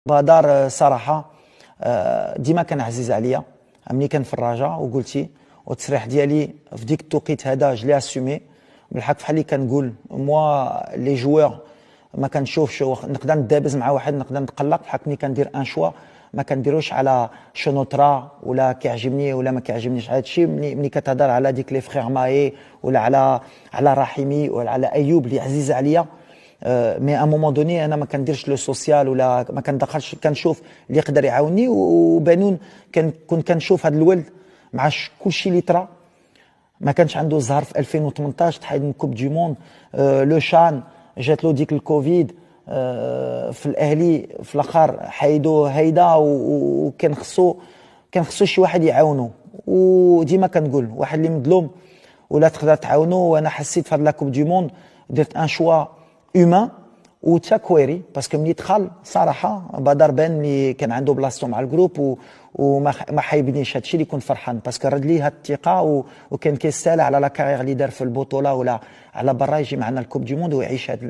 بدار صراحة ديما كان عزيز عليا ملي كان في الرجاء وقلتي والتصريح ديالي في ديك التوقيت هذا جلي اسومي بالحق بحال اللي كنقول موا لي جوور ما كنشوفش نقدر ندابز مع واحد نقدر نتقلق بحال ملي كندير ان شوا ما كنديروش على شنوطرا ولا كيعجبني ولا ما كيعجبنيش هذا الشيء ملي كتهضر على ديك لي فخيغ ماي ولا على رحيمي ولا على ايوب اللي عزيز عليا. مي ا مومون دوني انا ما كنديرش لو سوسيال ولا ما كندخلش كنشوف اللي يقدر يعاوني وبانون كنت كنشوف هذا الولد مع كلشي اللي طرا ما كانش عنده الزهر في 2018 تحيد من كوب دي موند. لو شان جات له ديك الكوفيد في الاهلي في الاخر حيدوا هيدا وكان خصو شي واحد يعاونو. وديما كنقول واحد اللي مظلوم ولا تقدر تعاونو. وانا حسيت في هاد لا كوب دي موند درت ان شوا هيومان وتاكويري باسكو ملي دخل صراحه بدر بان اللي كان عنده بلاصتو مع الجروب وما حايبنيش. هادشي اللي كنت فرحان باسكو رد لي هاد الثقه وكان كيستاهل على لا كارير اللي دار في البطوله ولا على برا يجي معنا الكوب دي موند ويعيش هاد